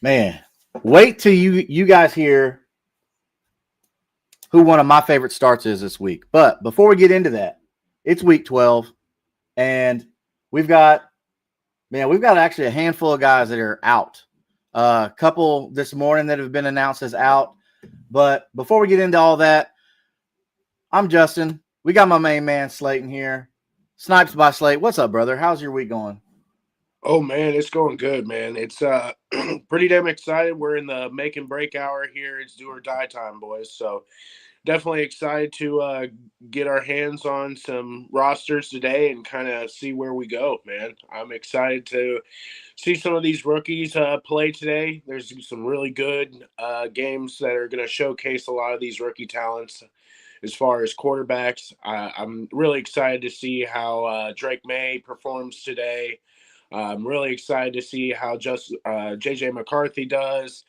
Man, wait till you guys hear who one of my favorite starts is this week. But before we get into that, it's week 12, and we've got we've got actually a handful of guys that are out. A couple this morning that have been announced as out. But before we get into all that, I'm Justin. We got my main man Slayton here. Snipes by Slate. What's up, brother? How's your week going? Oh man, it's going good, man. It's pretty damn excited. We're in the make and break hour here. It's do or die time, boys. So definitely excited to get our hands on some rosters today and kind of see where we go, man. I'm excited to see some of these rookies play today. There's some really good games that are going to showcase a lot of these rookie talents. As far as quarterbacks, I'm really excited to see how Drake May performs today. I'm really excited to see how just JJ McCarthy does.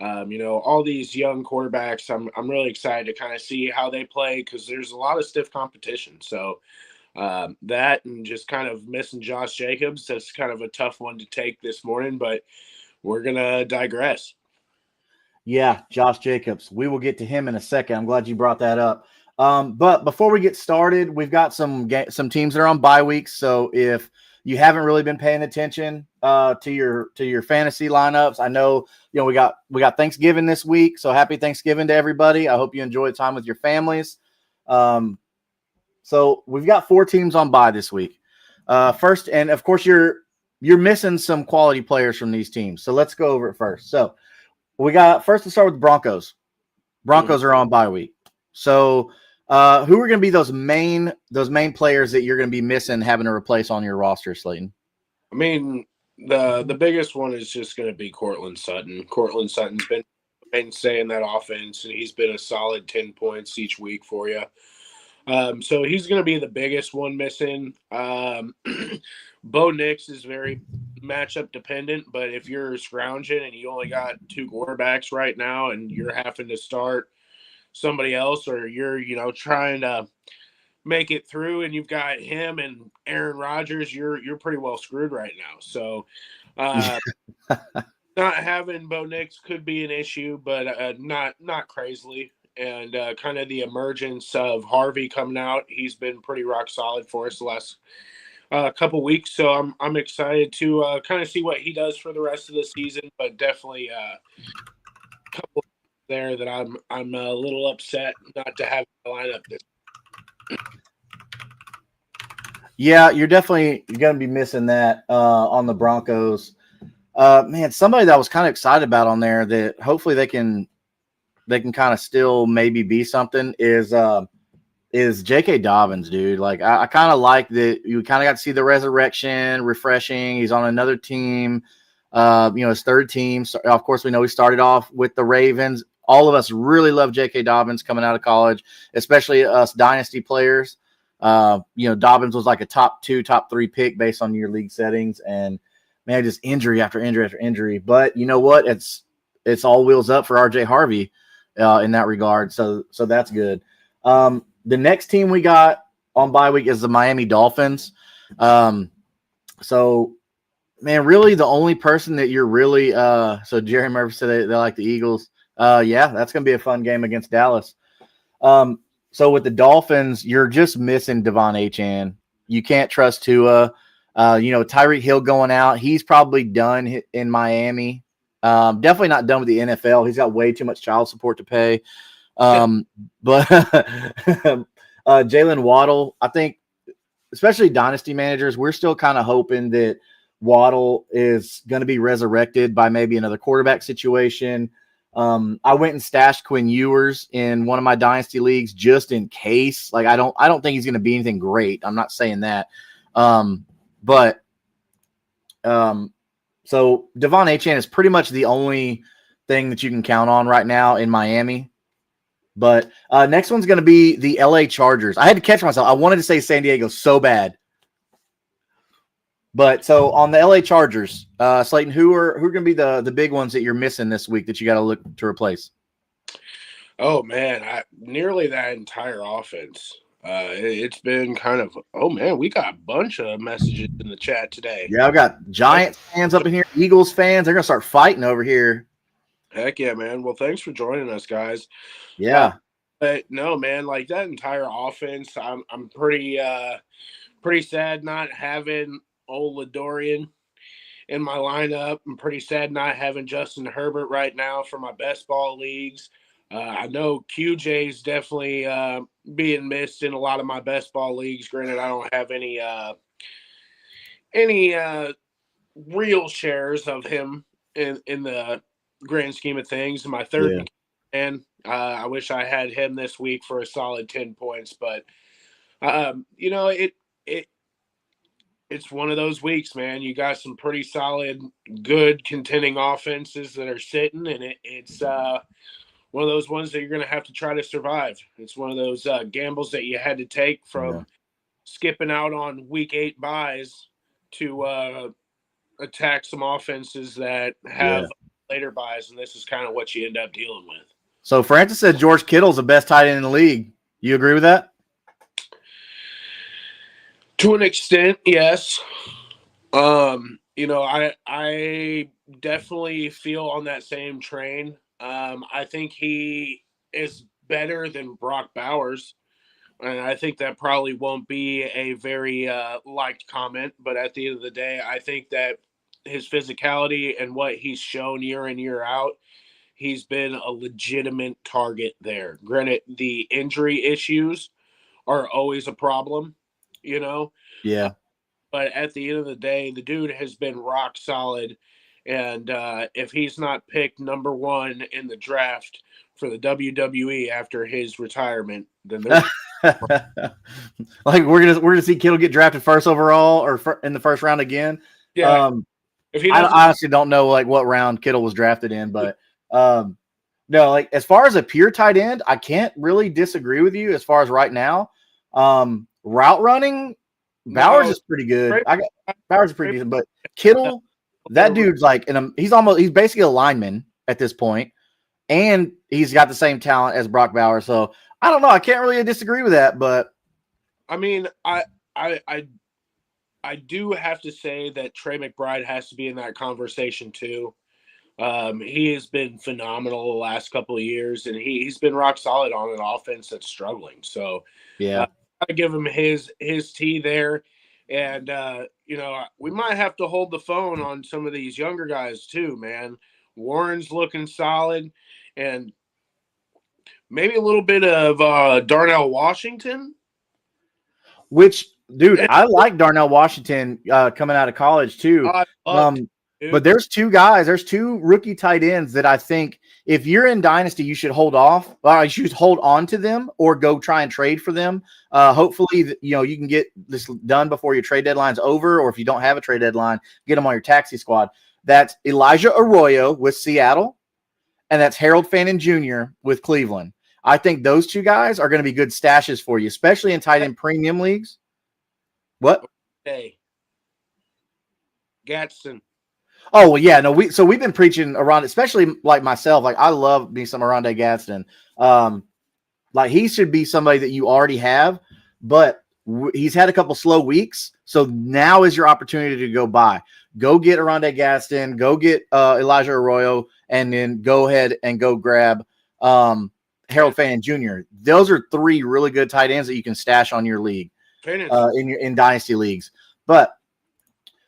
All these young quarterbacks, I'm really excited to kind of see how they play because there's a lot of stiff competition. So that and just kind of missing Josh Jacobs, that's kind of a tough one to take this morning, but we're going to digress. Yeah, Josh Jacobs. We will get to him in a second. I'm glad you brought that up. But before we get started, we've got some teams that are on bye weeks. So if you haven't really been paying attention to your fantasy lineups, I know we got Thanksgiving this week. So happy Thanksgiving to everybody. I hope you enjoy time with your families. So we've got 4 teams on bye this week. First, and of course you're missing some quality players from these teams. So let's go over it first. So we got first to start with the Broncos. Broncos are on bye week. So who are going to be those main players that you're going to be missing having to replace on your roster, Slayton? I mean, the biggest one is just going to be Cortland Sutton. Cortland Sutton's been mainstay in that offense, and he's been a solid 10 points each week for you. So he's going to be the biggest one missing. Bo Nix is very matchup dependent, but if you're scrounging and you only got 2 quarterbacks right now and you're having to start somebody else, or you're trying to make it through and you've got him and Aaron Rodgers, you're pretty well screwed right now. So not having Bo Nix could be an issue, but not crazily. And kind of the emergence of Harvey coming out, he's been pretty rock solid for us the last couple weeks. So I'm excited to kind of see what he does for the rest of the season. But definitely a couple there that I'm a little upset not to have the lineup this. Yeah, you're going to be missing that on the Broncos. Man, somebody that I was kind of excited about on there that hopefully they can kind of still maybe be something is J.K. Dobbins, dude. Like I kind of like that you kind of got to see the resurrection, refreshing. He's on another team, his third team. So, of course, we know he started off with the Ravens. All of us really love J.K. Dobbins coming out of college, especially us dynasty players. Dobbins was like a top 2, top 3 pick based on your league settings, and man, just injury after injury after injury. But you know what? It's all wheels up for R.J. Harvey in that regard. So that's good. The next team we got on bye week is the Miami Dolphins. So man, really the only person that you're really so Jerry Murphy said they like the Eagles. Yeah, that's gonna be a fun game against Dallas. So with the Dolphins, you're just missing Devon Achane. You can't trust Tua. Tyreek Hill going out. He's probably done in Miami. Definitely not done with the NFL. He's got way too much child support to pay. But Jalen Waddle, I think, especially dynasty managers, we're still kind of hoping that Waddle is going to be resurrected by maybe another quarterback situation. I went and stashed Quinn Ewers in one of my dynasty leagues just in case. Like I don't think he's going to be anything great. I'm not saying that. So Devon Achane is pretty much the only thing that you can count on right now in Miami. But next one's going to be the LA Chargers. I had to catch myself. I wanted to say San Diego so bad. But so on the LA Chargers, Slayton, who are going to be the big ones that you're missing this week that you got to look to replace? Oh man, nearly that entire offense. It's been kind of, oh man, we got a bunch of messages in the chat today. Yeah, I've got Giants fans up in here, Eagles fans. They're gonna start fighting over here. Heck yeah, man. Well, thanks for joining us, guys. Yeah, But no, man, like that entire offense, I'm pretty sad not having old Ladorian in my lineup. I'm pretty sad not having Justin Herbert right now for my best ball leagues. I know QJ is definitely being missed in a lot of my best ball leagues. Granted, I don't have any real shares of him in the grand scheme of things. My third yeah, man, I wish I had him this week for a solid 10 points, but it it's one of those weeks, man. You got some pretty solid, good contending offenses that are sitting, and it's one of those ones that you're going to have to try to survive. It's one of those gambles that you had to take yeah, from skipping out on week 8 buys to attack some offenses that yeah. have later buys, and this is kind of what you end up dealing with. So Francis said George Kittle's the best tight end in the league. You agree with that? To an extent, yes. I definitely feel on that same train. I think he is better than Brock Bowers. And I think that probably won't be a very liked comment, but at the end of the day, I think that his physicality and what he's shown year in, year out, he's been a legitimate target there. Granted, the injury issues are always a problem, you know, Yeah. but at the end of the day, the dude has been rock solid. And if he's not picked number 1 in the draft for the WWE after his retirement, then there's Like we're gonna see Kittle get drafted first overall or in the first round again. yeah. If he I doesn't, honestly don't know like what round Kittle was drafted in, but no, like as far as a pure tight end, I can't really disagree with you as far as right now. Route running, Bowers no, is pretty good. Bowers is pretty decent, but Kittle, that over. dude's like he's basically a lineman at this point, and he's got the same talent as Brock Bowers. So I don't know. I can't really disagree with that, but I mean, I do have to say that Trey McBride has to be in that conversation too. He has been phenomenal the last couple of years, and he's been rock solid on an offense that's struggling. So, yeah. I give him his tea there, and we might have to hold the phone on some of these younger guys too, man. Warren's looking solid, and maybe a little bit of Darnell Washington. Which, dude, I like Darnell Washington coming out of college too. But there's two rookie tight ends that I think if you're in Dynasty, you should hold off. You should hold on to them or go try and trade for them. Hopefully, you can get this done before your trade deadline's over, or if you don't have a trade deadline, get them on your taxi squad. That's Elijah Arroyo with Seattle, and that's Harold Fannin Jr. with Cleveland. I think those two guys are going to be good stashes for you, especially in tight end premium leagues. What? Hey, Gatson. Oh well, yeah. No, we've been preaching around, especially like myself. Like I love me some Arondé Gadsden. Like he should be somebody that you already have, but he's had a couple slow weeks, so now is your opportunity to go buy. Go get Arondé Gadsden, go get Elijah Arroyo, and then go ahead and go grab Harold Fannin Jr. Those are 3 really good tight ends that you can stash on your league in dynasty leagues. But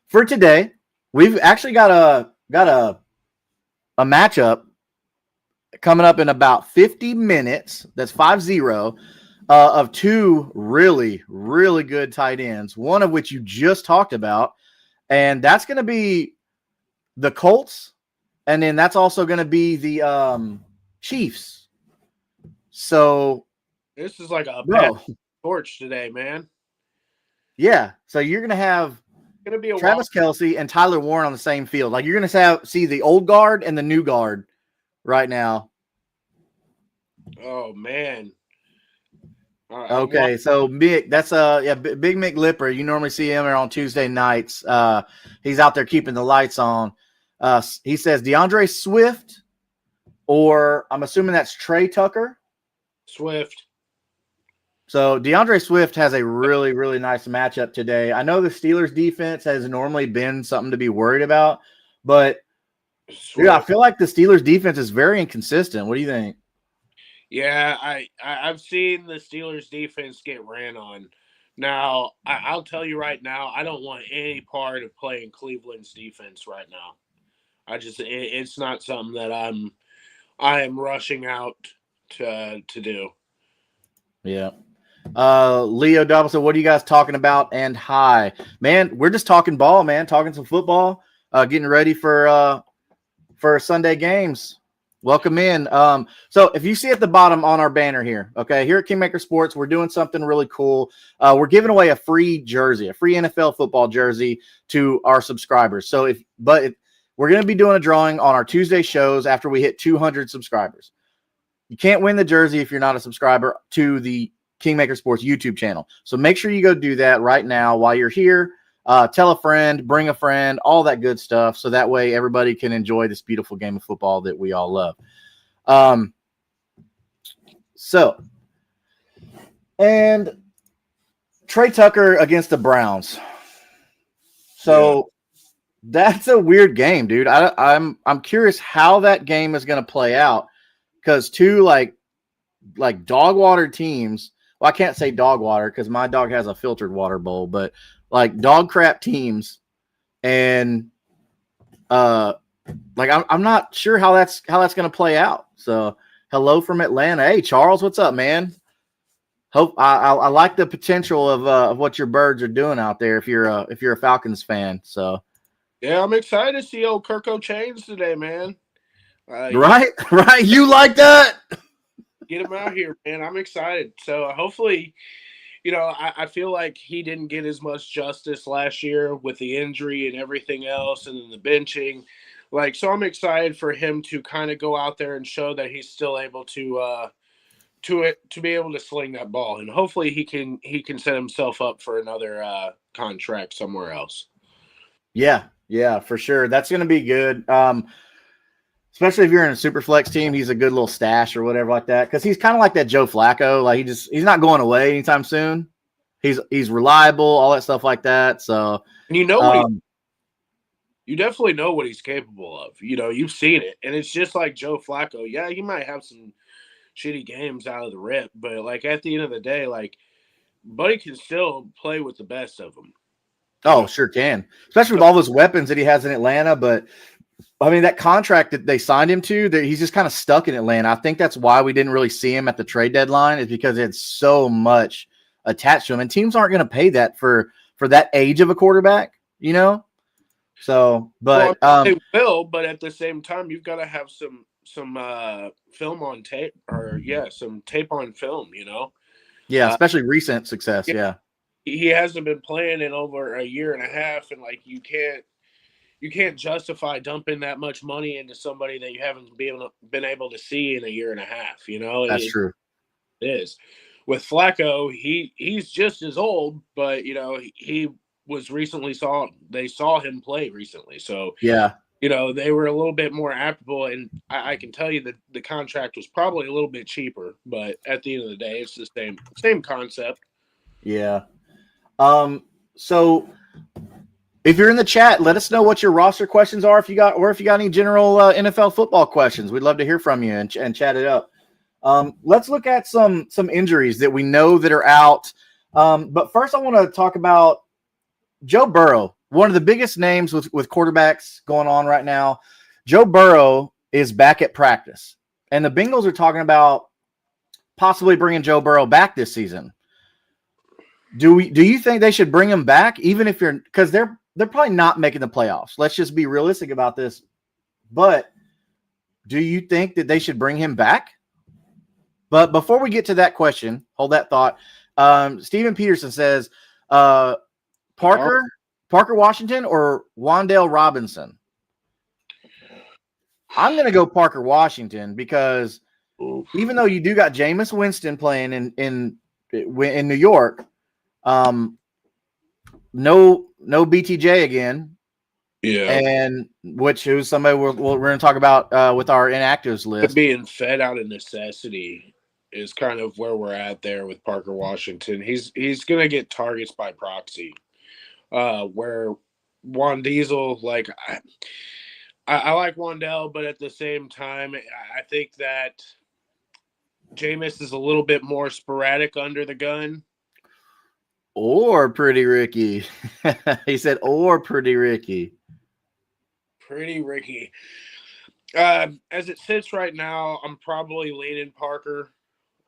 for today, we've actually got a matchup coming up in about 50 minutes. That's 5-0 of 2 really, really good tight ends, one of which you just talked about. And that's going to be the Colts. And then that's also going to be the Chiefs. So this is like a bad torch today, man. Yeah. So you're going to have Travis Kelce and Tyler Warren on the same field. Like you're going to see the old guard and the new guard right now. Oh man. Okay, so Mick, that's Big Mick Lipper. You normally see him on Tuesday nights. He's out there keeping the lights on. He says DeAndre Swift, or I'm assuming that's Trey Tucker. Swift. So DeAndre Swift has a really, really nice matchup today. I know the Steelers defense has normally been something to be worried about, but dude, I Swift. feel like the Steelers defense is very inconsistent. What do you think? Yeah, I've seen the Steelers defense get ran on. Now, I'll tell you right now, I don't want any part of playing Cleveland's defense right now. It's not something that I am rushing out to do. Yeah. Leo Dobson, what are you guys talking about? And hi, man, we're just talking ball, man, talking some football, getting ready for Sunday games. Welcome in. So if you see at the bottom on our banner here, okay, here at Kingmaker Sports, we're doing something really cool. We're giving away a free jersey, a free NFL football jersey to our subscribers. So we're going to be doing a drawing on our Tuesday shows after we hit 200 subscribers. You can't win the jersey if you're not a subscriber to the Kingmaker Sports YouTube channel. So make sure you go do that right now while you're here. Tell a friend, bring a friend, all that good stuff. So that way everybody can enjoy this beautiful game of football that we all love. And Trey Tucker against the Browns. So that's a weird game, dude. I'm curious how that game is going to play out because two like dog water teams. Well, I can't say dog water because my dog has a filtered water bowl, but like dog crap teams, and I'm not sure how that's going to play out. So hello from Atlanta. Hey Charles, what's up, man? Hope I like the potential of what your birds are doing out there. If you're a Falcons fan, so yeah, I'm excited to see old Kirko Chains today, man. Right. You like that? Get him out here, man. I'm excited. So hopefully, I feel like he didn't get as much justice last year with the injury and everything else, and then the benching. So I'm excited for him to kind of go out there and show that he's still able to be able to sling that ball, and hopefully he can set himself up for another contract somewhere else. Yeah, for sure. That's going to be good. Especially if you're in a super flex team, he's a good little stash or whatever like that. Because he's kind of like that Joe Flacco. Like he's not going away anytime soon. He's reliable, all that stuff like that. So and you definitely know what he's capable of. You've seen it, and it's just like Joe Flacco. Yeah, he might have some shitty games out of the rip, but at the end of the day, Buddy can still play with the best of them. Oh, sure can. Especially with all those weapons that he has in Atlanta, but I mean, that contract that they signed him to, he's just kind of stuck in Atlanta. I think that's why we didn't really see him at the trade deadline, is because it's so much attached to him, and teams aren't going to pay that for that age of a quarterback, So, but they will, but at the same time, you've got to have some film on tape, or some tape on film. Yeah, especially recent success. Yeah, he hasn't been playing in over a year and a half, and you can't justify dumping that much money into somebody that you haven't been able to see in a year and a half. That's true. It is. With Flacco, he's just as old, but he was recently they saw him play recently, so yeah, they were a little bit more applicable, and I can tell you that the contract was probably a little bit cheaper, but at the end of the day, it's the same concept. Yeah. So if you're in the chat, let us know what your roster questions are. If you got any general NFL football questions, we'd love to hear from you and chat it up. Let's look at some injuries that we know that are out. But first, I want to talk about Joe Burrow, one of the biggest names with quarterbacks going on right now. Joe Burrow is back at practice, and the Bengals are talking about possibly bringing Joe Burrow back this season. Do you think they should bring him back, even if because they're probably not making the playoffs? Let's just be realistic about this. But do you think that they should bring him back? But before we get to that question, hold that thought. Steven Peterson says, Parker Washington or Wan'Dale Robinson? I'm going to go Parker Washington because even though you do got Jameis Winston playing in New York, no BTJ again. Yeah, and who's somebody we're going to talk about with our inactives list. being fed out of necessity. is kind of where we're at there with Parker Washington. He's gonna get targets by proxy. Where Juan Diesel, like I like Wandell, but at the same time, I think that Jameis is a little bit more sporadic under the gun. Or Pretty Ricky. He said, or Pretty Ricky. Pretty Ricky. As it sits right now, I'm probably leaning Parker.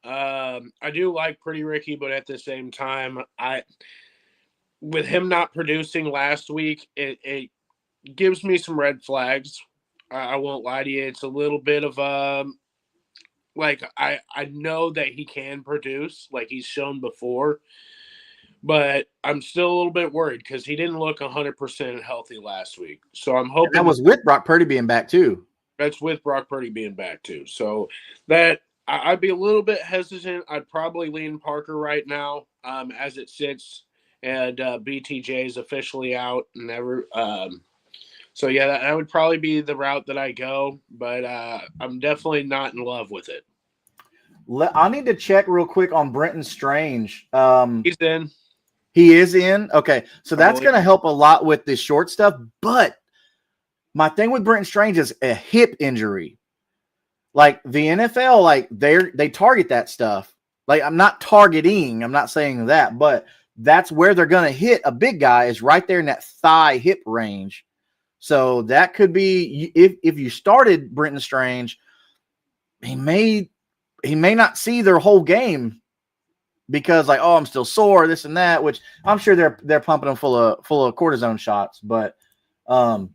I do like Pretty Ricky, but at the same time, with him not producing last week, it gives me some red flags. I won't lie to you. It's a little bit of like I know that he can produce, like he's shown before, but I'm still a little bit worried because he didn't look 100% healthy last week. So I'm hoping and that was with Brock Purdy being back too. that's with Brock Purdy being back too. So that I'd be a little bit hesitant. I'd probably lean Parker right now, as it sits, and BTJ is officially out. Never. So yeah, that would probably be the route that I go, but I'm definitely not in love with it. I need to check real quick on Brenton Strange. He's in. He is in. Okay, so that's going to help a lot with the short stuff. But my thing with Brenton Strange is a hip injury. Like the NFL, like they target that stuff. Like I'm not targeting. I'm not saying that, but that's where they're going to hit a big guy is right there in that thigh hip range. So that could be if you started Brenton Strange, he may not see their whole game because like, oh, I'm still sore, this and that, which I'm sure they're pumping him full of cortisone shots, but I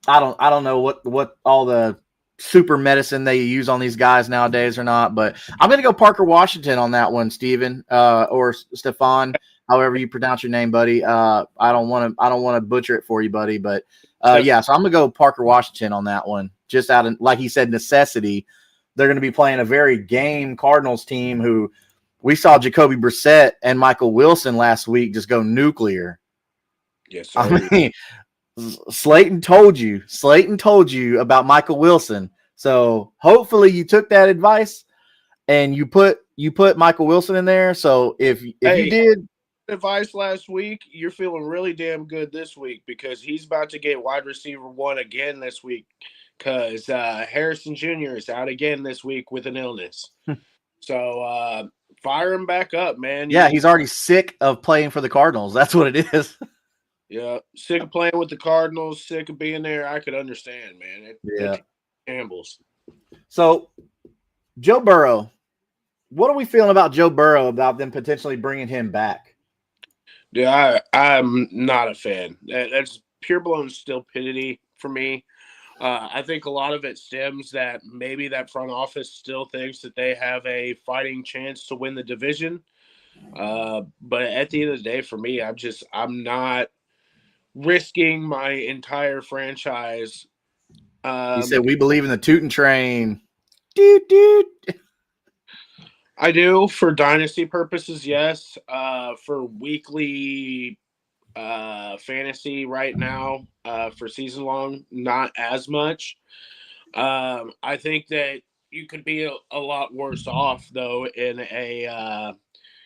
don't know what all the super medicine they use on these guys nowadays or not, but I'm gonna go Parker Washington on that one, Steven, or Stefan, however you pronounce your name, buddy. I don't want to butcher it for you, buddy, but yeah, so I'm gonna go Parker Washington on that one, just out of, like he said, necessity. They're going to be playing a very game Cardinals team who we saw Jacoby Brissett and Michael Wilson last week just go nuclear. Yes, sir. I mean, Slayton told you about Michael Wilson. So hopefully you took that advice and you put Michael Wilson in there. So if you did advice last week, you're feeling really damn good this week because he's about to get wide receiver 1 again this week. Because Harrison Jr. is out again this week with an illness. So fire him back up, man. Yeah, he's already sick of playing for the Cardinals. That's what it is. Yeah, sick of playing with the Cardinals, sick of being there. I could understand, man. It shambles. So, Joe Burrow, what are we feeling about Joe Burrow, about them potentially bringing him back? Yeah, I'm not a fan. That's pure blown stupidity for me. I think a lot of it stems that maybe that front office still thinks that they have a fighting chance to win the division. But at the end of the day, for me, I'm not risking my entire franchise. He said, we believe in the tootin' train. Dude. I do for dynasty purposes, yes. For weekly fantasy right now, for season long, not as much. I think that you could be a lot worse off though in a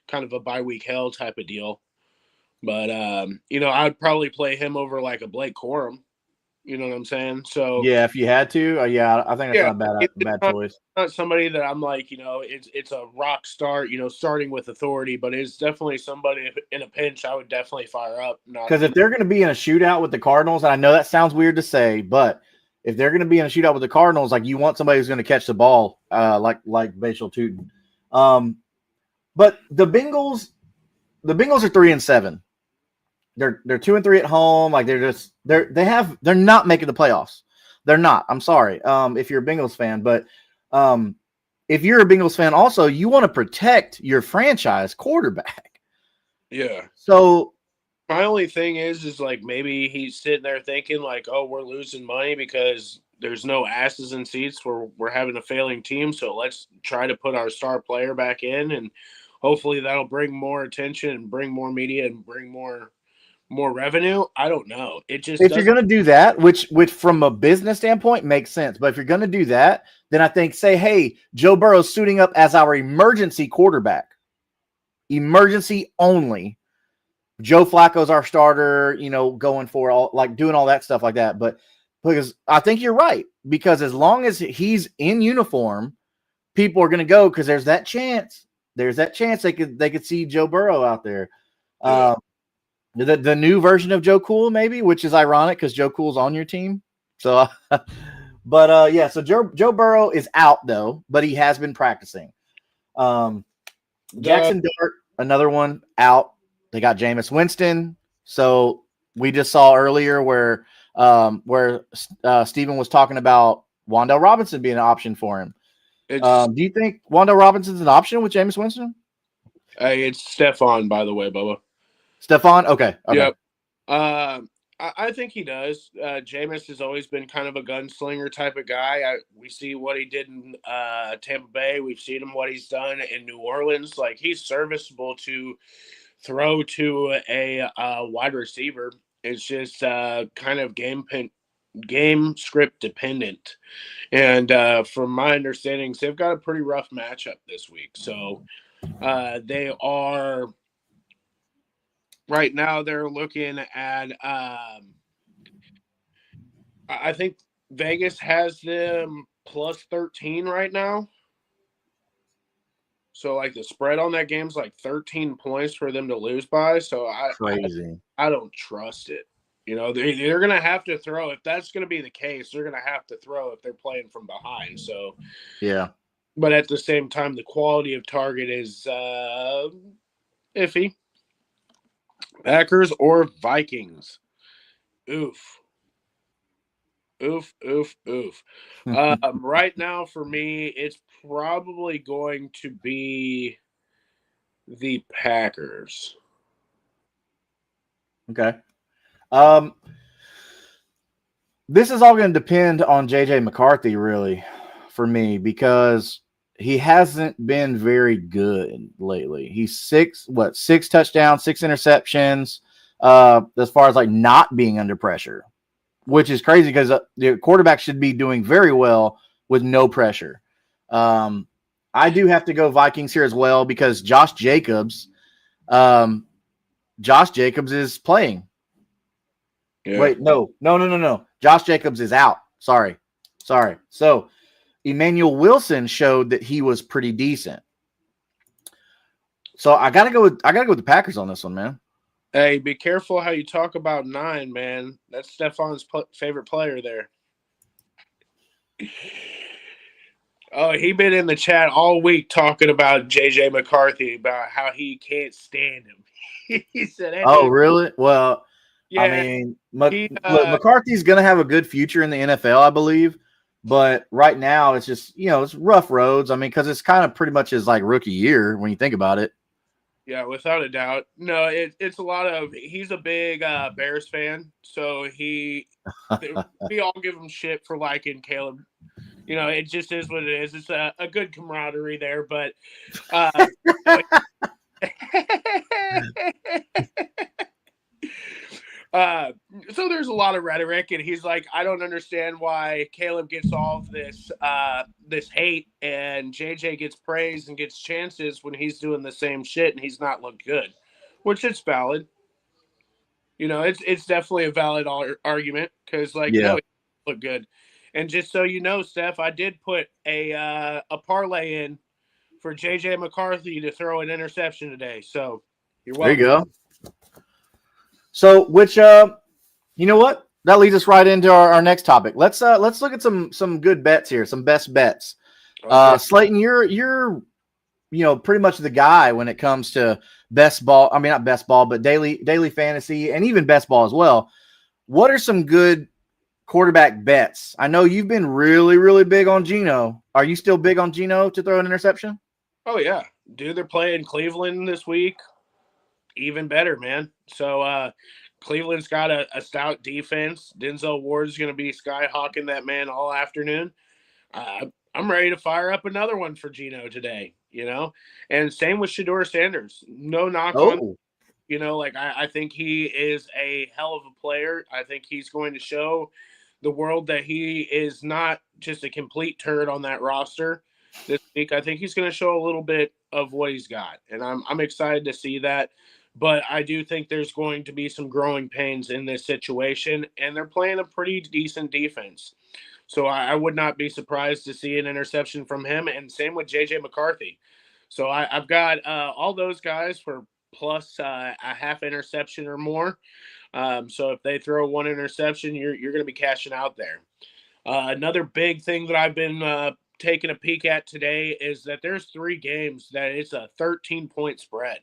kind of a bye week hell type of deal. But I'd probably play him over like a Blake Corum. You know what I'm saying? So yeah, if you had to, yeah, I think that's not a bad choice. Not somebody that I'm like, it's a rock start, starting with authority, but it's definitely somebody in a pinch I would definitely fire up. Because if they're going to be in a shootout with the Cardinals, and I know that sounds weird to say, but if they're going to be in a shootout with the Cardinals, like you want somebody who's going to catch the ball, like Bashal Tootin. But the Bengals are 3-7. They're 2-3 at home. Like they're not making the playoffs. They're not. I'm sorry. If you're a Bengals fan, but if you're a Bengals fan, also you want to protect your franchise quarterback. Yeah. So my only thing is like maybe he's sitting there thinking like, oh, we're losing money because there's no asses in seats. We're having a failing team, so let's try to put our star player back in, and hopefully that'll bring more attention and bring more media and bring more more revenue. I don't know. It just If you're doesn't. going to do that, which from a business standpoint makes sense, but if you're going to do that, then I think say, hey, Joe Burrow's suiting up as our emergency quarterback, emergency only. Joe Flacco's our starter, going for all like doing all that stuff like that. But because I think you're right, because as long as he's in uniform, people are going to go because there's that chance. There's that chance they could see Joe Burrow out there. Yeah. The new version of Joe Cool, maybe, which is ironic because Joe Cool's on your team. So, but yeah, so Joe Burrow is out though, but he has been practicing. Jackson Dart, another one out. They got Jameis Winston. So we just saw earlier where Steven was talking about Wan'Dale Robinson being an option for him. Do you think Wan'Dale Robinson's an option with Jameis Winston? It's Stefan, by the way, Bubba. Stephon? Okay. Yep. I think he does. Jameis has always been kind of a gunslinger type of guy. We see what he did in Tampa Bay. We've seen him what he's done in New Orleans. Like, he's serviceable to throw to a wide receiver. It's just kind of game script dependent. And from my understandings, they've got a pretty rough matchup this week. So they are right now. They're looking at. I think Vegas has them plus 13 right now. So like the spread on that game's like 13 points for them to lose by. So I don't trust it. They're going to have to throw. If that's going to be the case, they're going to have to throw if they're playing from behind. So, yeah. But at the same time, the quality of target is iffy. Packers or Vikings? Oof. Oof, oof, oof. Right now, for me, it's probably going to be the Packers. Okay. This is all going to depend on J.J. McCarthy, really, for me, because he hasn't been very good lately. He's six touchdowns, 6 interceptions, as far as like not being under pressure, which is crazy because the quarterback should be doing very well with no pressure. I do have to go Vikings here as well because Josh Jacobs is playing. Yeah. Wait, no. Josh Jacobs is out. Sorry. So Emmanuel Wilson showed that he was pretty decent. So I gotta go with the Packers on this one, man. Hey, be careful how you talk about 9, man. That's Stefan's favorite player there. Oh, he been in the chat all week talking about J.J. McCarthy, about how he can't stand him. He said, hey, "Oh, really? Well, yeah, I mean, look, McCarthy's going to have a good future in the NFL, I believe. But right now, it's just it's rough roads. I mean, because it's kind of pretty much his like rookie year when you think about it. Yeah, without a doubt. No, it's a lot of. He's a big Bears fan, so we all give him shit for liking Caleb. It just is what it is. It's a good camaraderie there, but so there's a lot of rhetoric, and he's like, I don't understand why Caleb gets all of this hate, and JJ gets praise and gets chances when he's doing the same shit and he's not looked good, which it's valid. It's definitely a valid argument because, like, no, he look good. And just so you know, Steph, I did put a parlay in for JJ McCarthy to throw an interception today. So you're welcome. There you go. So, which you know what? That leads us right into our next topic. Let's look at some good bets here, some best bets. Okay. Slayton, you're pretty much the guy when it comes to best ball. I mean, not best ball, but daily fantasy and even best ball as well. What are some good quarterback bets? I know you've been really, really big on Geno. Are you still big on Geno to throw an interception? Oh yeah, dude. They're playing Cleveland this week. Even better, man. So Cleveland's got a stout defense. Denzel Ward is going to be skyhawking that man all afternoon. I'm ready to fire up another one for Geno today, and same with Shedeur Sanders. No knock on. You know, like I think he is a hell of a player. I think he's going to show the world that he is not just a complete turd on that roster this week. I think he's going to show a little bit of what he's got, and I'm excited to see that. But I do think there's going to be some growing pains in this situation, and they're playing a pretty decent defense. So I would not be surprised to see an interception from him, and same with JJ McCarthy. So I've got all those guys for plus a half interception or more. So if they throw one interception, you're going to be cashing out there. Another big thing that I've been taking a peek at today is that there's 3 games that it's a 13-point spread.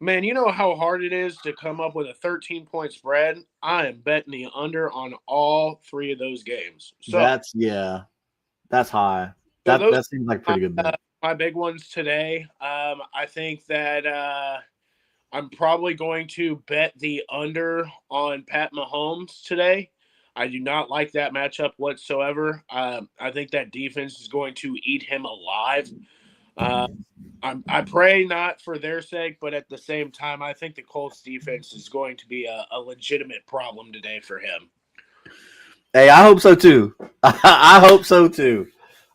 Man, you know how hard it is to come up with a 13-point spread? I am betting the under on all 3 of those games. So that's high. so those That seems like a pretty good bet. my big ones today. I think that I'm probably going to bet the under on Pat Mahomes today. I do not like that matchup whatsoever. I think that defense is going to eat him alive. I pray not for their sake, but at the same time, I think the Colts defense is going to be a legitimate problem today for him. Hey, I hope so too. I hope so too.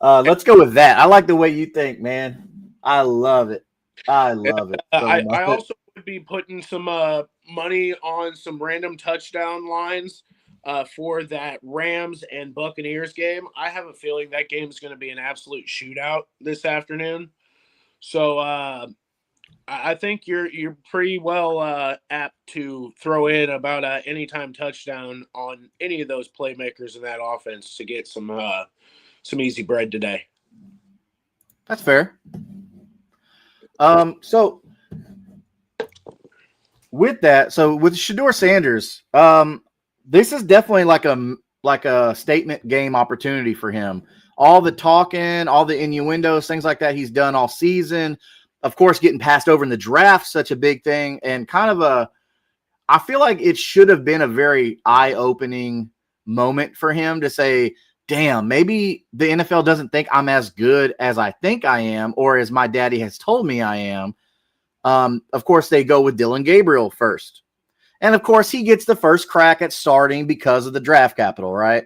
Let's go with that. I like the way you think, man. I love it. I love it. I also would be putting some money on some random touchdown lines for that Rams and Buccaneers game. I have a feeling that game is going to be an absolute shootout this afternoon. So I think you're pretty well apt to throw in about anytime touchdown on any of those playmakers in that offense to get some easy bread today. That's fair. So with that, with Shedeur Sanders, this is definitely like a statement game opportunity for him. All the talking, all the innuendos, things like that he's done all season. Of course, getting passed over in the draft, such a big thing, and I feel like it should have been a very eye-opening moment for him to say, damn, maybe the NFL doesn't think I'm as good as I think I am, or as my daddy has told me I am. Of course, they go with Dylan Gabriel first. And of course, he gets the first crack at starting because of the draft capital, right?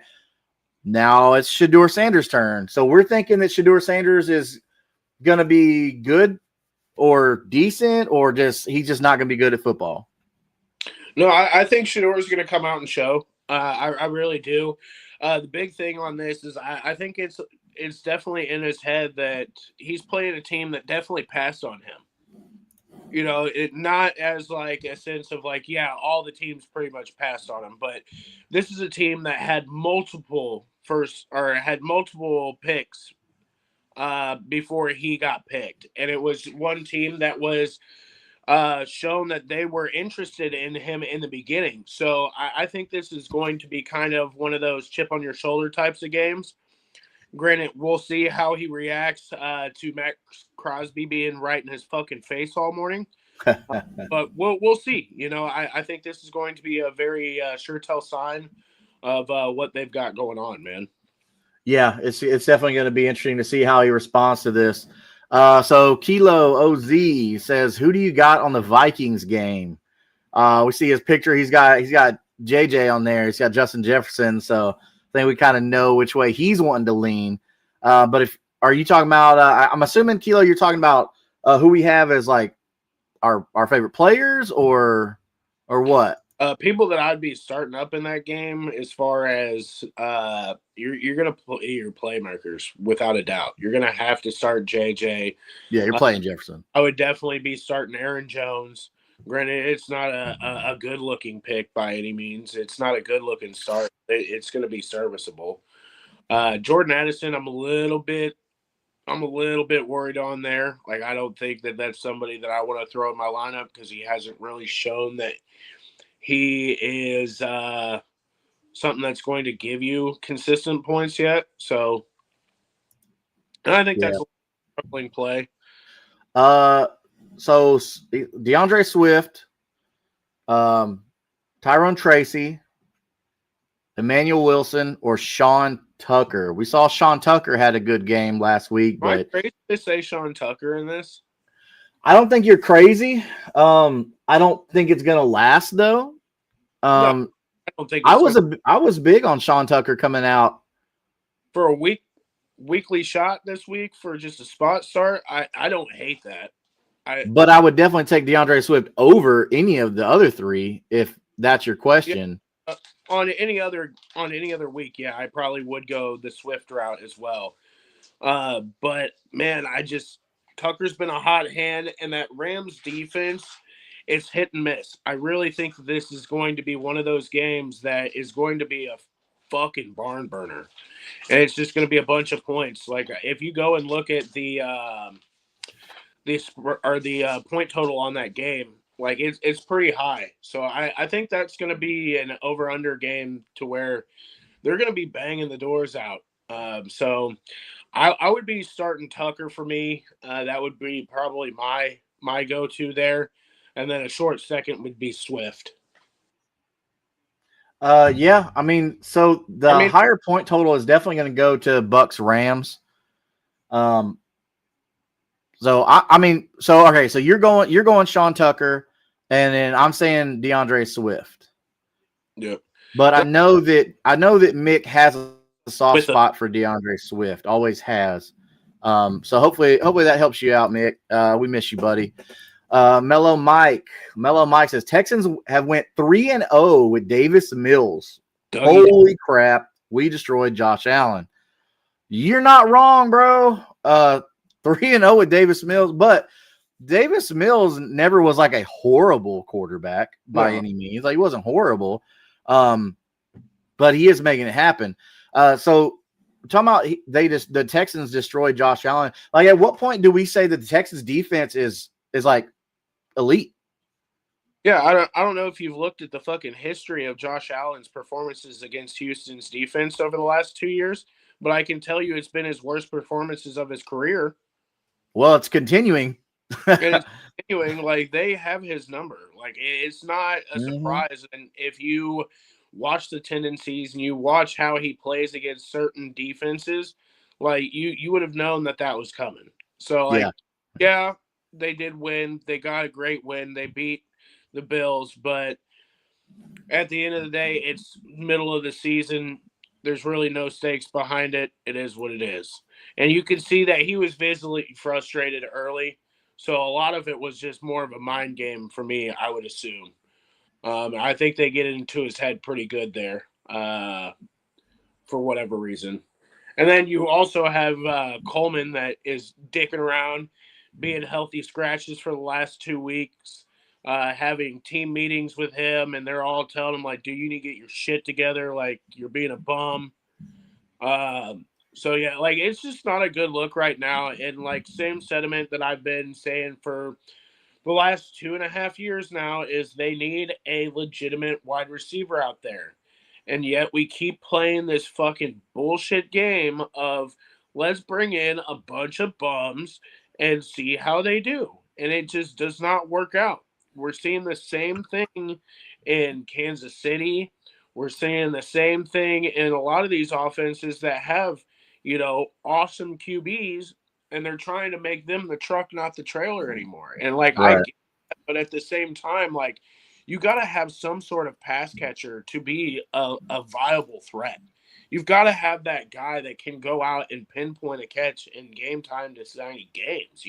Now it's Shedeur Sanders' turn. So we're thinking that Shedeur Sanders is going to be good or decent, or he's just not going to be good at football. No, I think Shedeur is going to come out and show. I really do. The big thing on this is I think it's definitely in his head that he's playing a team that definitely passed on him. You know, it not as like a sense of like, yeah, all the teams pretty much passed on him, but this is a team that had multiple picks before he got picked, and it was one team that was shown that they were interested in him in the beginning. So I think this is going to be kind of one of those chip on your shoulder types of games. Granted, we'll see how he reacts to Max Crosby being right in his fucking face all morning. But we'll see. You know, I think this is going to be a very sure tell sign of what they've got going on, man. Yeah, it's definitely going to be interesting to see how he responds to this. So Kilo OZ says, "Who do you got on the Vikings game?" We see his picture. He's got JJ on there. He's got Justin Jefferson. So I think we kind of know which way he's wanting to lean. But are you talking about? I'm assuming Kilo, you're talking about who we have as like our favorite players, or what? People that I'd be starting up in that game, as far as you're gonna play your playmakers without a doubt. You're gonna have to start JJ. Yeah, you're playing Jefferson. I would definitely be starting Aaron Jones. Granted, it's not a good looking pick by any means. It's not a good looking start. It's going to be serviceable. Jordan Addison, I'm a little bit worried on there. Like, I don't think that that's somebody that I want to throw in my lineup because he hasn't really shown that he is something that's going to give you consistent points yet. So, and I think that's a struggling play. So DeAndre Swift, Tyrone Tracy, Emmanuel Wilson, or Sean Tucker. We saw Sean Tucker had a good game last week. Am I crazy to say Sean Tucker in this? I don't think you're crazy. I don't think it's gonna last though. No, Um, I don't think I it's was going I was big on Sean Tucker coming out, for a weekly shot this week for just a spot start. I don't hate that. I but I would definitely take DeAndre Swift over any of the other three if that's your yeah, question. uh, on any other week, yeah, I probably would go the Swift route as well. But man, I just Tucker's been a hot hand, and that Rams defense, it's hit and miss. I really think that this is going to be one of those games that is going to be a fucking barn burner, and it's just going to be a bunch of points. Like if you go and look at the point total on that game, like it's pretty high. So I think that's going to be an over under game to where they're going to be banging the doors out. So I would be starting Tucker for me. That would be probably my go to there, and then a short second would be Swift. Yeah, I mean, so I the mean, higher point total is definitely going to go to Bucks Rams. Um, so I mean, so okay, so you're going Sean Tucker, and then I'm saying DeAndre Swift. yeah, But I know that Mick has a soft with a spot for DeAndre Swift, always has. So hopefully that helps you out, Mick. We miss you, buddy. Mellow Mike says Texans have went 3-0 with Davis Mills. Dougie. Holy crap, we destroyed Josh Allen. You're not wrong, bro. 3-0 with Davis Mills, but Davis Mills never was like a horrible quarterback by No, any means. Like he wasn't horrible. Um, but he is making it happen. So talking about the Texans destroyed Josh Allen. Like at what point do we say that the Texans defense is like elite? yeah, I don't know if you've looked at the fucking history of Josh Allen's performances against Houston's defense over the last 2 years, but I can tell you it's been his worst performances of his career. Well, it's continuing. And it's continuing, like they have his number. Like it's not a Mm-hmm. surprise. And if you watch the tendencies and you watch how he plays against certain defenses, like you would have known that that was coming. So Yeah. like, yeah, they did win. They got a great win. They beat the Bills, but at the end of the day, it's middle of the season. There's really no stakes behind it. It is what it is. And you can see that he was visibly frustrated early. So a lot of it was just more of a mind game for me, I would assume. I think they get into his head pretty good there for whatever reason. And then you also have Coleman that is dicking around, being healthy scratches for the last 2 weeks, having team meetings with him, and they're all telling him like, "Do you need to get your shit together? Like you're being a bum." So yeah, like it's just not a good look right now, and like same sentiment that I've been saying for the last 2.5 years now is they need a legitimate wide receiver out there. And yet we keep playing this fucking bullshit game of let's bring in a bunch of bums and see how they do. And it just does not work out. We're seeing the same thing in Kansas City. We're seeing the same thing in a lot of these offenses that have, awesome QBs, and they're trying to make them the truck, not the trailer anymore. And like I Right. get that, but at the same time, like you got to have some sort of pass catcher to be a viable threat. You've got to have that guy that can go out and pinpoint a catch in game time deciding games.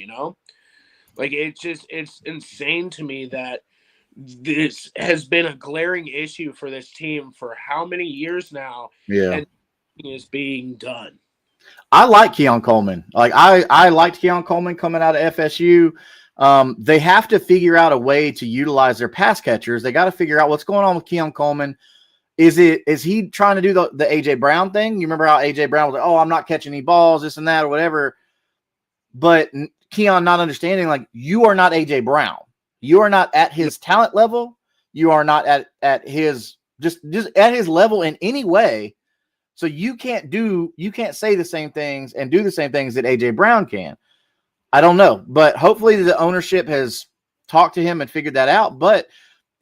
Like it's insane to me that this has been a glaring issue for this team for how many years now, Yeah. and is being done. I like Keon Coleman. Like I liked Keon Coleman coming out of FSU. They have to figure out a way to utilize their pass catchers. They got to figure out what's going on with Keon Coleman. Is he trying to do the AJ Brown thing? You remember how AJ Brown was like, "Oh, I'm not catching any balls, this and that, or whatever." But Keon not understanding, like, you are not AJ Brown. You are not at his talent level. You are not at his just at his level in any way. So you can't say the same things and do the same things that AJ Brown can. I don't know, but hopefully the ownership has talked to him and figured that out. But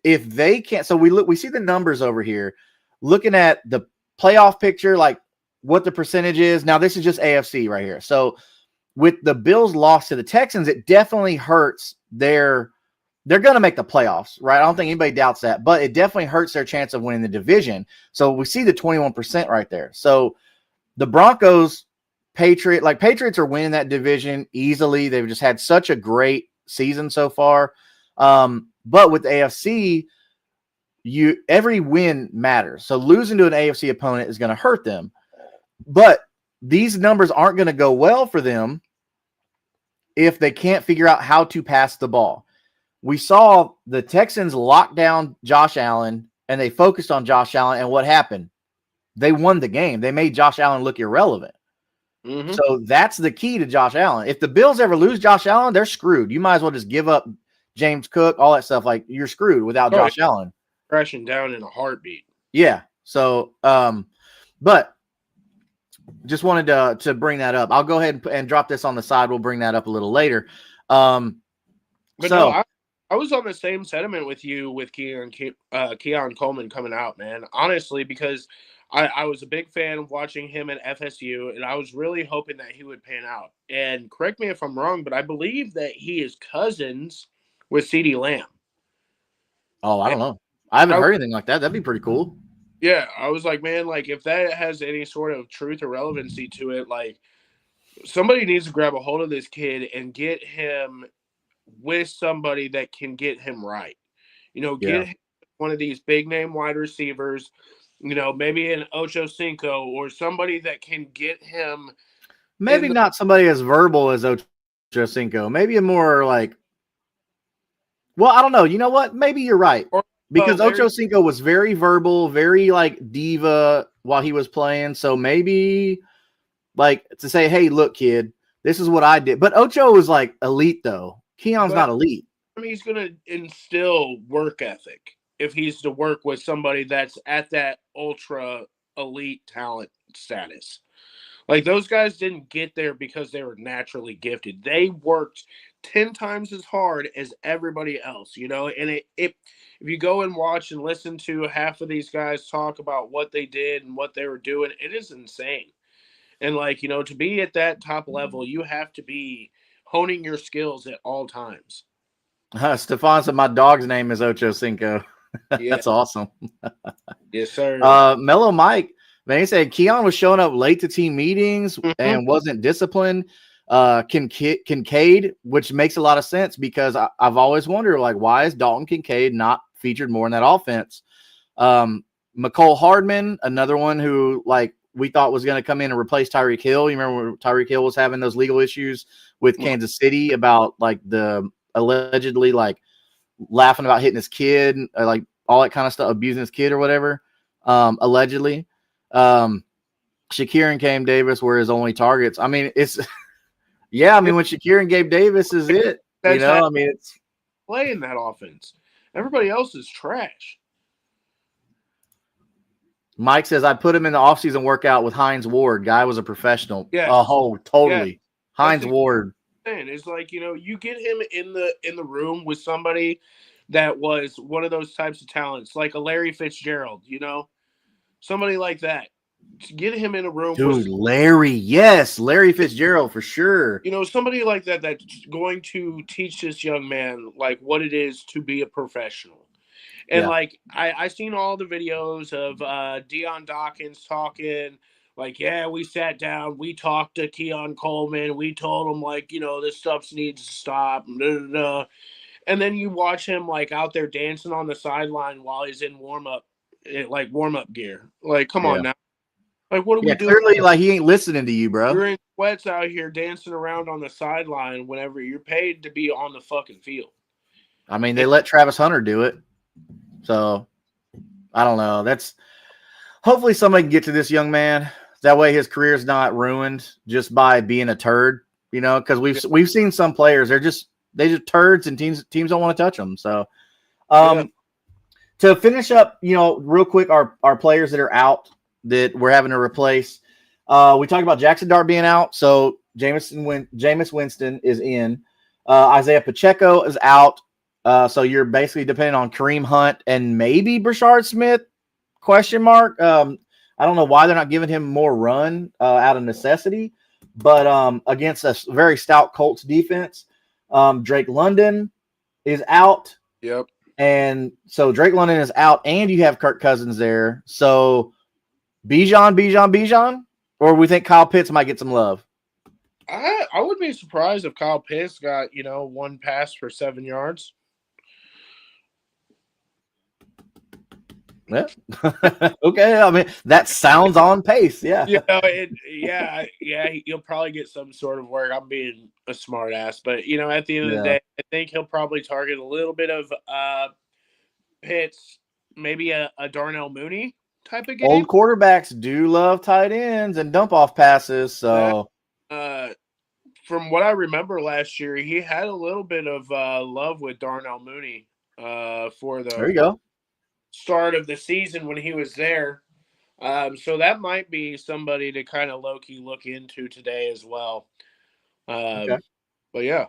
if they can't, so we see the numbers over here, looking at the playoff picture, like what the percentage is. Now this is just AFC right here. So with the Bills loss to the Texans, it definitely hurts their they're going to make the playoffs, right? I don't think anybody doubts that, but it definitely hurts their chance of winning the division. So we see the 21% right there. So the Broncos, Patriots are winning that division easily. They've just had such a great season so far. But with the AFC, every win matters. So losing to an AFC opponent is going to hurt them. But these numbers aren't going to go well for them if they can't figure out how to pass the ball. We saw the Texans lock down Josh Allen, and they focused on Josh Allen, and what happened? They won the game. They made Josh Allen look irrelevant. Mm-hmm. So that's the key to Josh Allen. If the Bills ever lose Josh Allen, they're screwed. You might as well just give up James Cook, all that stuff. Like, you're screwed without Josh Allen. Crashing down in a heartbeat. Yeah. So, but just wanted to bring that up. I'll go ahead and drop this on the side. We'll bring that up a little later. I was on the same sentiment with you with Keon Coleman coming out, man. Honestly, because I was a big fan of watching him at FSU, and I was really hoping that he would pan out. And correct me if I'm wrong, but I believe that he is cousins with CeeDee Lamb. Oh, I don't know. I haven't heard anything like that. That'd be pretty cool. Yeah, I was like, man, like if that has any sort of truth or relevancy to it, like somebody needs to grab a hold of this kid and get him with somebody that can get him right. Get him one of these big name wide receivers, maybe an Ocho Cinco or somebody that can get him. Maybe not somebody as verbal as Ocho Cinco. Maybe a more like, well, I don't know. You know what? Maybe you're right. Because Ocho Cinco was very verbal, very like diva while he was playing. So maybe like to say, hey, look, kid, this is what I did. But Ocho was like elite, though. Keon's not elite. He's going to instill work ethic if he's to work with somebody that's at that ultra elite talent status. Like, those guys didn't get there because they were naturally gifted. They worked 10 times as hard as everybody else, and if you go and watch and listen to half of these guys talk about what they did and what they were doing, it is insane. And to be at that top level, you have to be honing your skills at all times. Stefan said my dog's name is Ocho Cinco. That's awesome. Yes, sir. Mellow Mike, man, he said Keon was showing up late to team meetings and wasn't disciplined. Kincaid, which makes a lot of sense because I've always wondered, like, why is Dalton Kincaid not featured more in that offense? McCole Hardman, another one who, like, we thought was going to come in and replace Tyreek Hill. You remember when Tyreek Hill was having those legal issues with Kansas City about, like, the allegedly, like, laughing about hitting his kid, like, all that kind of stuff, abusing his kid or whatever, allegedly. Shakir and Gabe Davis were his only targets. I mean, it's – yeah, I mean, when Shakir and Gabe Davis is it, I mean, it's – playing that offense. Everybody else is trash. Mike says, I put him in the offseason workout with Hines Ward. Guy was a professional. Yeah. Oh, totally. Yeah. Hines Ward. It's like, you get him in the room with somebody that was one of those types of talents, like a Larry Fitzgerald, somebody like that. Get him in a room. Dude, Larry. Yes, Larry Fitzgerald for sure. Somebody like that that's going to teach this young man, like, what it is to be a professional. And, like, I seen all the videos of Deion Dawkins talking, like, yeah, we sat down, we talked to Keon Coleman, we told him, like, this stuff needs to stop, and then you watch him, like, out there dancing on the sideline while he's in warm-up gear. Like, come on now. Like, what are we doing? Clearly, like, he ain't listening to you, bro. You're in sweats out here dancing around on the sideline whenever you're paid to be on the fucking field. I mean, they let Travis Hunter do it. So, I don't know. Hopefully somebody can get to this young man. That way his career's not ruined just by being a turd, because we've seen some players, they just turds and teams don't want to touch them. So, to finish up, real quick, our players that are out that we're having to replace. We talked about Jackson Dart being out, so Jameis Winston is in. Isaiah Pacheco is out. So you're basically depending on Kareem Hunt and maybe Brashard Smith, ? I don't know why they're not giving him more run out of necessity, but against a very stout Colts defense, Drake London, is out. Yep. And so Drake London is out, and you have Kirk Cousins there. So Bijan, or we think Kyle Pitts might get some love. I wouldn't be surprised if Kyle Pitts got, one pass for 7 yards. Yeah. Okay. I mean, that sounds on pace. Yeah. He'll probably get some sort of work. I'm being a smart ass, but at the end of the day, I think he'll probably target a little bit of Pitts, maybe a Darnell Mooney type of game. Old quarterbacks do love tight ends and dump off passes. So, from what I remember last year, he had a little bit of love with Darnell Mooney for the there you go. start of the season when he was there. So that might be somebody to kind of low-key look into today as well. Okay. But yeah.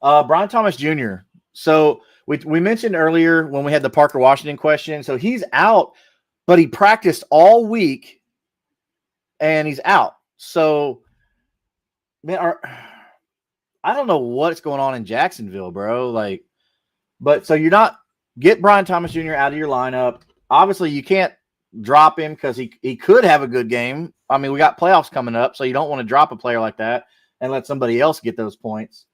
Brian Thomas Jr. So we mentioned earlier when we had the Parker Washington question. So he's out, but he practiced all week and he's out. So, man, I don't know what's going on in Jacksonville, bro. But so you're not get Brian Thomas Jr. out of your lineup. Obviously, you can't drop him because he could have a good game. I mean, we got playoffs coming up, so you don't want to drop a player like that and let somebody else get those points.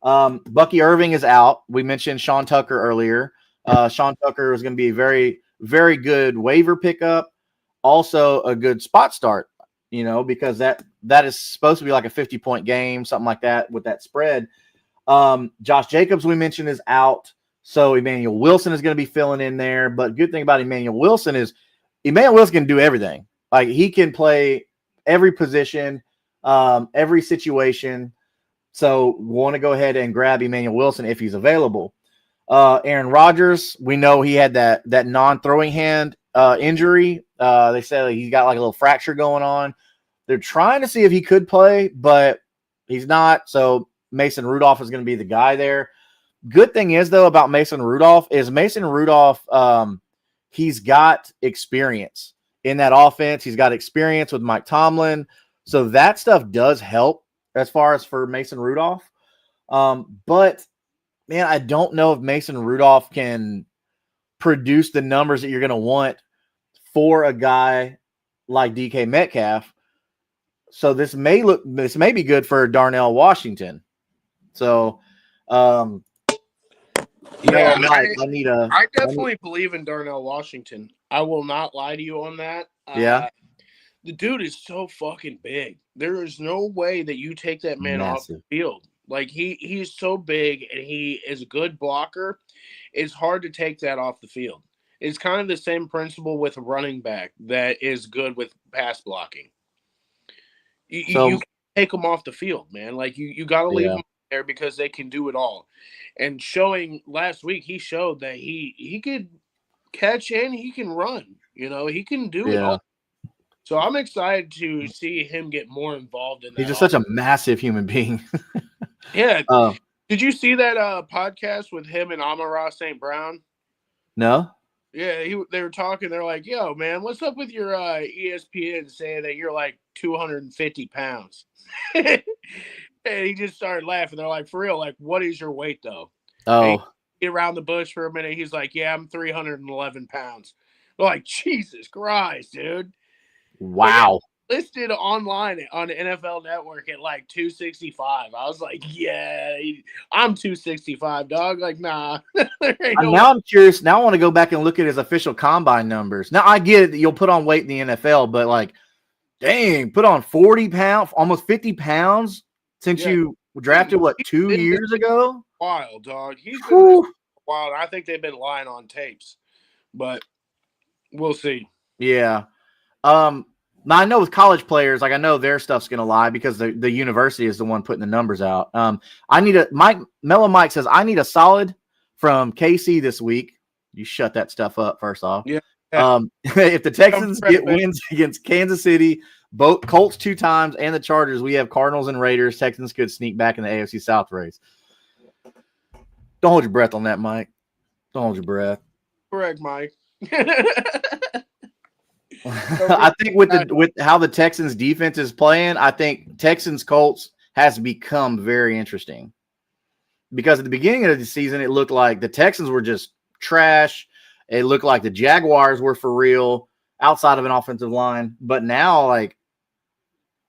Bucky Irving is out. We mentioned Sean Tucker earlier. Sean Tucker is going to be a very, very good waiver pickup. Also a good spot start, because that is supposed to be like a 50-point game, something like that with that spread. Josh Jacobs, we mentioned, is out. So Emmanuel Wilson is going to be filling in there. But good thing about Emmanuel Wilson is Emmanuel Wilson can do everything. Like, he can play every position, every situation. So want to go ahead and grab Emmanuel Wilson if he's available. Aaron Rodgers, we know he had that non-throwing hand injury. They said he's got like a little fracture going on. They're trying to see if he could play, but he's not. So Mason Rudolph is going to be the guy there. Good thing is, though, about Mason Rudolph, he's got experience in that offense. He's got experience with Mike Tomlin. So that stuff does help as far as for Mason Rudolph. But, man, I don't know if Mason Rudolph can produce the numbers that you're going to want for a guy like DK Metcalf. So this may be good for Darnell Washington. So, I definitely believe in Darnell Washington. I will not lie to you on that. The dude is so fucking big. There is no way that you take that man off the field. Like, he's so big and he is a good blocker. It's hard to take that off the field. It's kind of the same principle with a running back that is good with pass blocking. You can't take them off the field, man. Like, you got to leave them there because they can do it all. And showing last week, he showed that he could catch and he can run. He can do it all. So I'm excited to see him get more involved in that. He's just such a massive human being. Yeah. Did you see that podcast with him and Amon-Ra St. Brown? No. Yeah, they were talking. They're like, "Yo, man, what's up with your ESPN saying that you're like 250 pounds?" And he just started laughing. They're like, "For real? Like, what is your weight, though?" Oh. He around the bush for a minute. He's like, "Yeah, I'm 311 pounds." They're like, "Jesus Christ, dude!" Wow. Listed online on NFL Network at like 265. I was like, yeah, I'm 265, dog. Like, nah. Now I'm curious. Now I want to go back and look at his official combine numbers. Now I get it that you'll put on weight in the NFL, but like, dang, put on 40 pounds, almost 50 pounds since you drafted, 2 years ago? Wild, dog. He's been wild. I think they've been lying on tapes, but we'll see. Yeah. Now I know with college players, like I know their stuff's gonna lie because the university is the one putting the numbers out. Mellow Mike says I need a solid from KC this week. You shut that stuff up first off. Yeah. If the Texans get wins against Kansas City, both Colts 2 times and the Chargers, we have Cardinals and Raiders. Texans could sneak back in the AFC South race. Don't hold your breath on that, Mike. Don't hold your breath. Correct, Mike. I think with how the Texans defense is playing, I think Texans Colts has become very interesting because at the beginning of the season, it looked like the Texans were just trash. It looked like the Jaguars were for real outside of an offensive line. But now, like,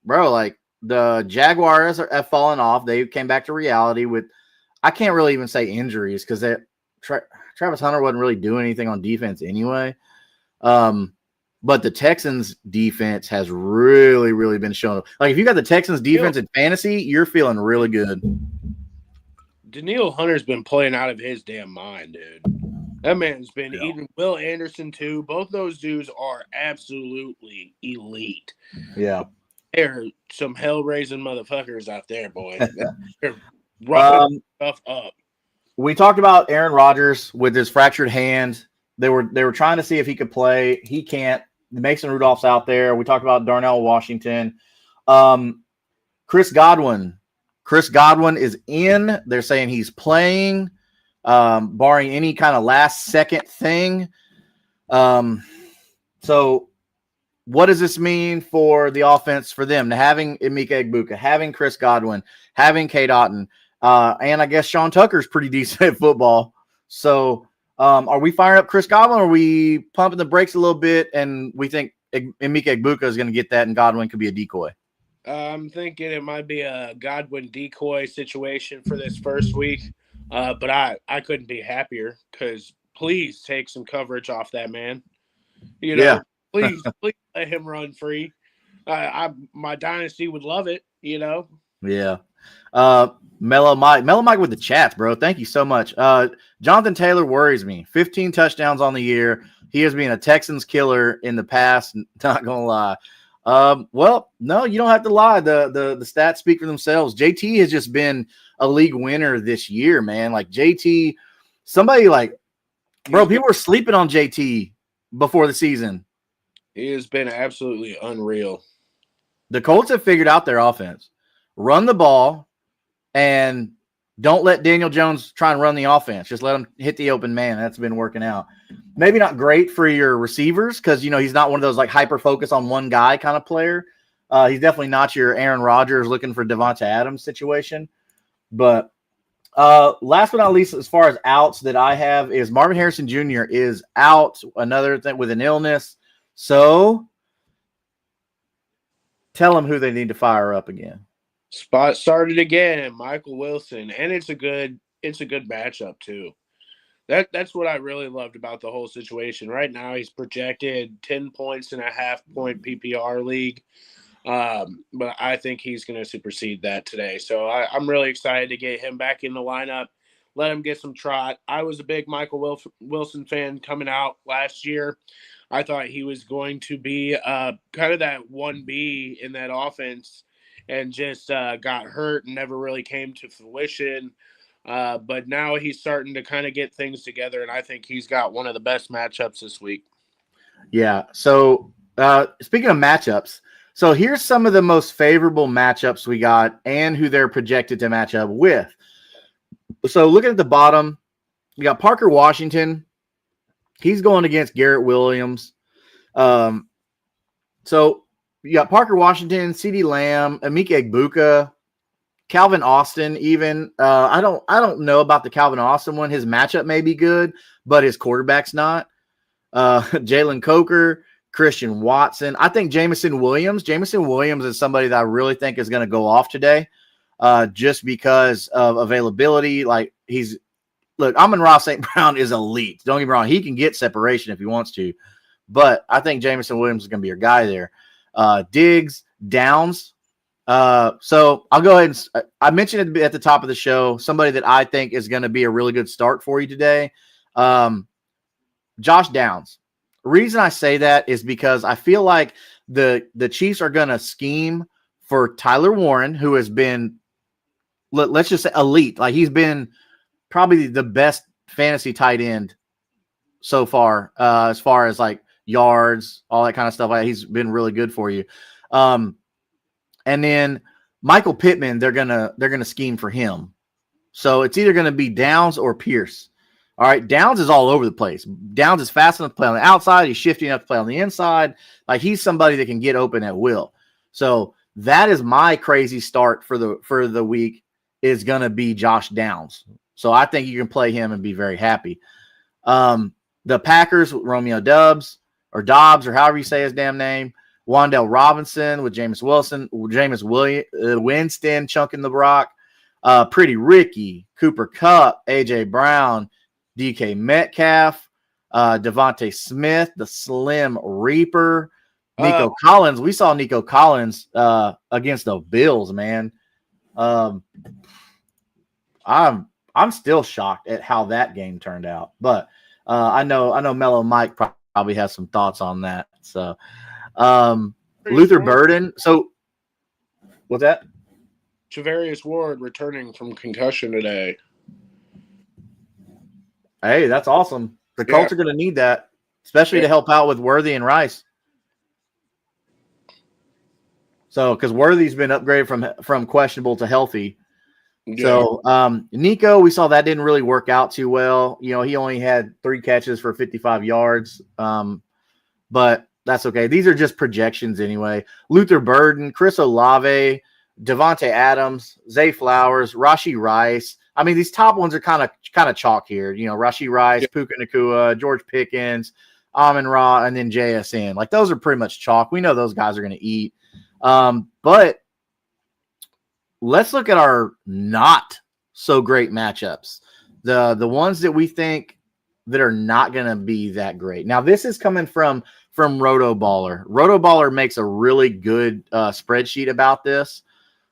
bro, like the Jaguars have fallen off. They came back to reality with, I can't really even say injuries because Travis Hunter wasn't really doing anything on defense anyway. But the Texans defense has really, really been showing up. Like if you got the Texans defense in fantasy, you're feeling really good. Danielle Hunter's been playing out of his damn mind, dude. That man's been eating. Will Anderson too. Both those dudes are absolutely elite. Yeah. They're some hell-raising motherfuckers out there, boy. They're roughing stuff up. We talked about Aaron Rodgers with his fractured hand. They were trying to see if he could play. He can't. Mason Rudolph's out there. We talked about Darnell Washington. Chris Godwin. Chris Godwin is in. They're saying he's playing, barring any kind of last-second thing. So what does this mean for the offense for them? Having Emeka Egbuka, having Chris Godwin, having Cade Otton, and I guess Sean Tucker's pretty decent at football. So are we firing up Chris Godwin, or are we pumping the brakes a little bit and we think Emeka Egbuka is going to get that and Godwin could be a decoy? I'm thinking it might be a Godwin decoy situation for this first week, but I couldn't be happier because please take some coverage off that man. You know, please let him run free. My dynasty would love it, you know. Yeah. Mellow Mike with the chats, bro. Thank you so much. Jonathan Taylor worries me. 15 touchdowns on the year. He has been a Texans killer in the past. Not gonna lie. Well, no, you don't have to lie. The stats speak for themselves. JT has just been a league winner this year, man. Like JT, somebody like, bro, people were sleeping on JT before the season. He has been absolutely unreal. The Colts have figured out their offense. Run the ball and don't let Daniel Jones try and run the offense. Just let him hit the open man. That's been working out. Maybe not great for your receivers because, you know, he's not one of those like hyper-focus on one guy kind of player. He's definitely not your Aaron Rodgers looking for Devonta Adams situation. But last but not least, as far as outs that I have is Marvin Harrison Jr. is out, another thing with an illness. So tell them who they need to fire up again. Spot started again, Michael Wilson, and it's a good matchup too. That's what I really loved about the whole situation. Right now, he's projected 10 points in a half-point PPR league, but I think he's going to supersede that today. So I'm really excited to get him back in the lineup, let him get some trot. I was a big Michael Wilson fan coming out last year. I thought he was going to be kind of that 1B in that offense, and just got hurt and never really came to fruition. But now he's starting to kind of get things together, and I think he's got one of the best matchups this week. Yeah. So speaking of matchups, so here's some of the most favorable matchups we got and who they're projected to match up with. So looking at the bottom, we got Parker Washington. He's going against Garrett Williams. So you got Parker Washington, CeeDee Lamb, Emeka Egbuka, Calvin Austin. Even I don't know about the Calvin Austin one. His matchup may be good, but his quarterback's not. Jalen Coker, Christian Watson. I think Jameson Williams. Jameson Williams is somebody that I really think is going to go off today, just because of availability. Like Amon-Ra St. Brown is elite. Don't get me wrong; he can get separation if he wants to, but I think Jameson Williams is going to be your guy there. Diggs, Downs. So I'll go ahead and I mentioned it at the top of the show, somebody that I think is going to be a really good start for you today. Josh Downs. The reason I say that is because I feel like the Chiefs are going to scheme for Tyler Warren, who has been, let's just say elite. Like he's been probably the best fantasy tight end so far, as far as like yards, all that kind of stuff. He's been really good for you. And then Michael Pittman, they're gonna scheme for him. So it's either gonna be Downs or Pierce. All right, Downs is all over the place. Downs is fast enough to play on the outside. He's shifty enough to play on the inside. Like he's somebody that can get open at will. So that is my crazy start for the week. is going to be Josh Downs. So I think you can play him and be very happy. The Packers, Romeo Dobbs, or however you say his damn name. Wan'Dale Robinson with Jameis Winston chunking the rock. Pretty Ricky, Cooper Kupp, A.J. Brown, DK Metcalf, Devontae Smith, the Slim Reaper, Nico Collins. We saw Nico Collins against the Bills, man. I'm still shocked at how that game turned out. But I know Mellow Mike probably has some thoughts on that. So Luther Burden. So what's that? Travarius Ward returning from concussion today. Hey, that's awesome. The Colts are going to need that, especially to help out with Worthy and Rice. So, because Worthy's been upgraded from questionable to healthy. Yeah. So, Nico, we saw that didn't really work out too well. You know, he only had 3 catches for 55 yards. But that's okay. These are just projections anyway. Luther Burden, Chris Olave, Devontae Adams, Zay Flowers, Rashee Rice. I mean, these top ones are kind of chalk here. You know, Rashee Rice, Puka Nacua, George Pickens, Amon-Ra, and then JSN. Like, those are pretty much chalk. We know those guys are going to eat. But let's look at our not so great matchups. The ones that we think that are not going to be that great. Now, this is coming from Rotoballer. Rotoballer makes a really good spreadsheet about this.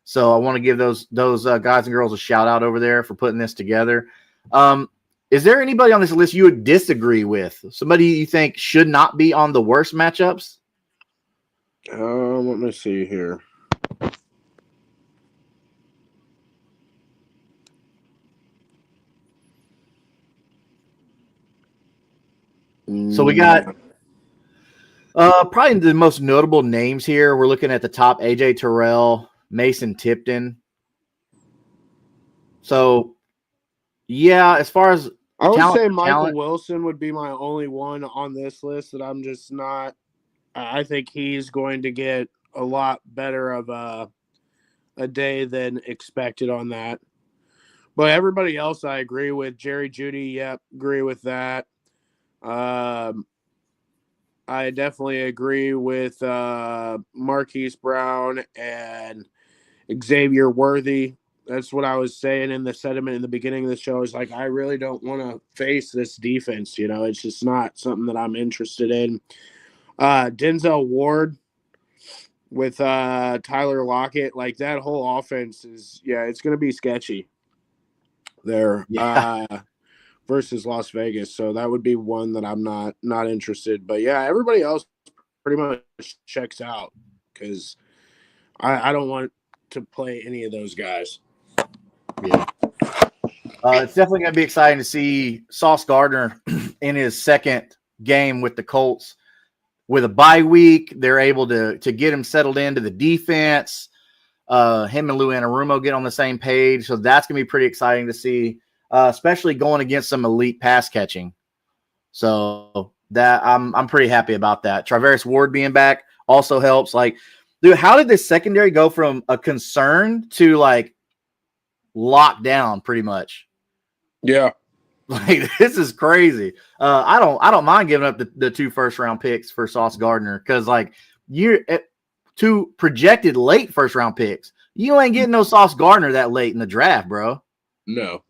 So I want to give those guys and girls a shout out over there for putting this together. Is there anybody on this list you would disagree with? Somebody you think should not be on the worst matchups? Let me see here. So we got probably the most notable names here. We're looking at the top: AJ Terrell, Mason Tipton. So, yeah, as far as I would say Michael Wilson would be my only one on this list that I'm just not. I think he's going to get a lot better of a day than expected on that. But everybody else I agree with. Jerry Jeudy, yep, agree with that. I definitely agree with Marquise Brown and Xavier Worthy. That's what I was saying in the sentiment in the beginning of the show. Is like, I really don't want to face this defense. You know, it's just not something that I'm interested in. Denzel Ward with Tyler Lockett, like that whole offense is, it's going to be sketchy there versus Las Vegas. So that would be one that I'm not interested. But yeah, everybody else pretty much checks out because I don't want to play any of those guys. Yeah. It's definitely going to be exciting to see Sauce Gardner in his second game with the Colts. With a bye week, they're able to get him settled into the defense. Him and Lou Anarumo get on the same page. So that's going to be pretty exciting to see, especially going against some elite pass catching. So that I'm pretty happy about that. Travarius Ward being back also helps. Like, dude, how did this secondary go from a concern to like locked down pretty much? Yeah. Like, this is crazy. I don't mind giving up the 2 first-round picks for Sauce Gardner because, like, you're at 2 projected late first-round picks. You ain't getting no Sauce Gardner that late in the draft, bro. No.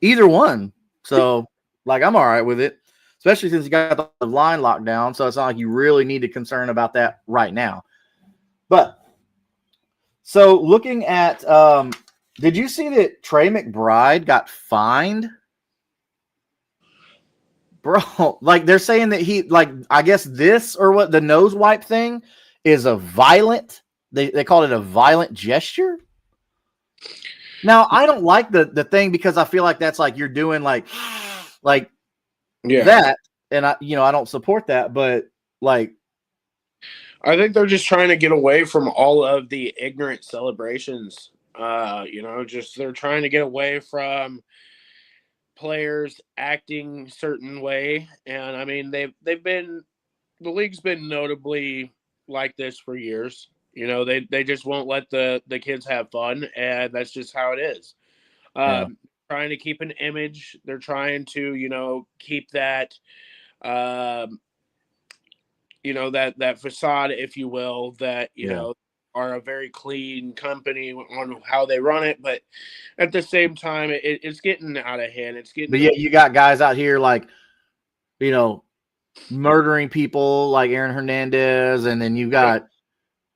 Either one. So, like, I'm all right with it, especially since you got the line locked down. So it's not like you really need to concern about that right now. But so looking at did you see that Trey McBride got fined? Bro, like they're saying that he, like, I guess this or what, the nose wipe thing is a violent, they called it a violent gesture. Now, I don't like the thing because I feel like that's like you're doing like that. And I don't support that, but like, I think they're just trying to get away from all of the ignorant celebrations. Just they're trying to get away from players acting certain way, and I mean the league's been notably like this for years. You know, they just won't let the kids have fun, and that's just how it is. Yeah. Trying to keep an image. They're trying to, keep that, um, that facade, if you will, that, Yeah. are a very clean company on how they run it. But at the same time, it's getting out of hand. It's getting But to yeah, you got guys out here like, you know, murdering people like Aaron Hernandez, and then you got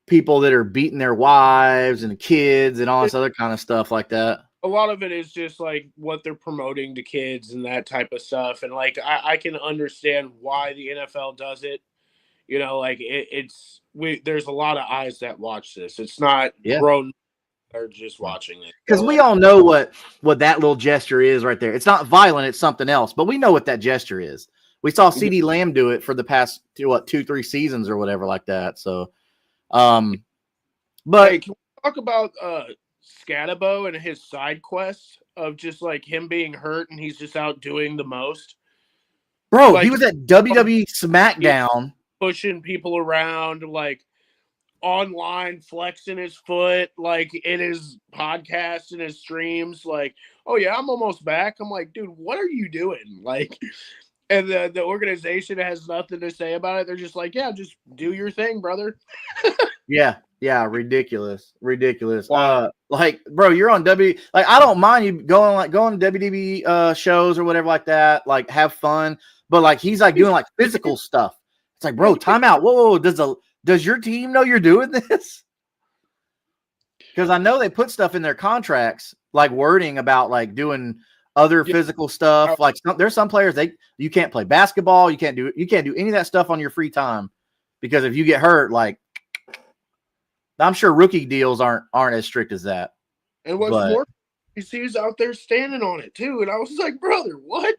people that are beating their wives and kids and all this other kind of stuff like that. a lot of it is just like what they're promoting to kids and that type of stuff. And like I can understand why the NFL does it. Like it's there's a lot of eyes that watch this. It's not Yeah. grown are just watching it. Because So we like all know what that little gesture is right there. It's not violent, it's something else, but we know what that gesture is. We saw CD Lamb do it for the past 2-3 seasons or whatever like that. So hey, but can we talk about Scatabo and his side quest of just like him being hurt and he's just out doing the most? bro, he Like was at WWE SmackDown. pushing people around, like online flexing his foot, like in his podcast and his streams, like, oh yeah, I'm almost back. I'm like, dude, what are you doing? Like, and the organization has nothing to say about it. They're just like, yeah, just do your thing, brother. Yeah, ridiculous. Wow. Like, bro, you're on like I don't mind you going to WWE shows or whatever like that, like have fun, but like he's like doing like physical stuff. It's like, bro, time out. Whoa, does your team know you're doing this? Because I know they put stuff in their contracts, like wording about like doing other Yeah. physical stuff. Like there's some players you can't play basketball, you can't do any of that stuff on your free time because if you get hurt, like I'm sure rookie deals aren't as strict as that. And what's But more, you see he's out there standing on it too. And I was like, brother, what?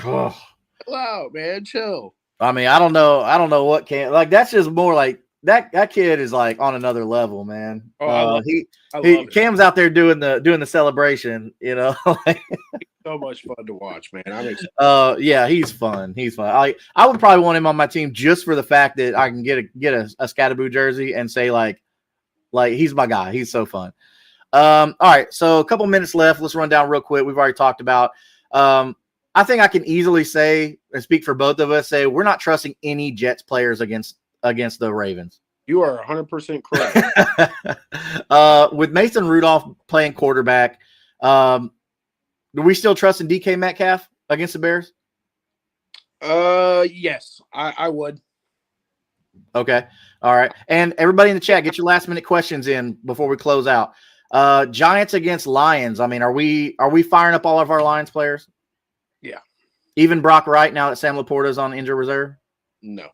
oh, Chill out, man. Chill. I mean, I don't know what can like that's just more like that kid is like on another level, man. Oh, I He love it. Cam's out there doing the celebration, like, So much fun to watch, man. I'm excited. yeah, he's fun. He's fun. I would probably want him on my team just for the fact that I can get a Scatterboo jersey and say like he's my guy. He's so fun. All right, so a couple minutes left. Let's run down real quick. We've already talked about. I think I can easily say and speak for both of us. Say we're not trusting any Jets players against the Ravens. You are 100% correct. With Mason Rudolph playing quarterback, do we still trust in DK Metcalf against the Bears? Yes, I would. Okay. All right. And everybody in the chat, get your last minute questions in before we close out. Giants against Lions. I mean, are we firing up all of our Lions players? Yeah. Even Brock Wright now that Sam Laporta's on injured reserve? No.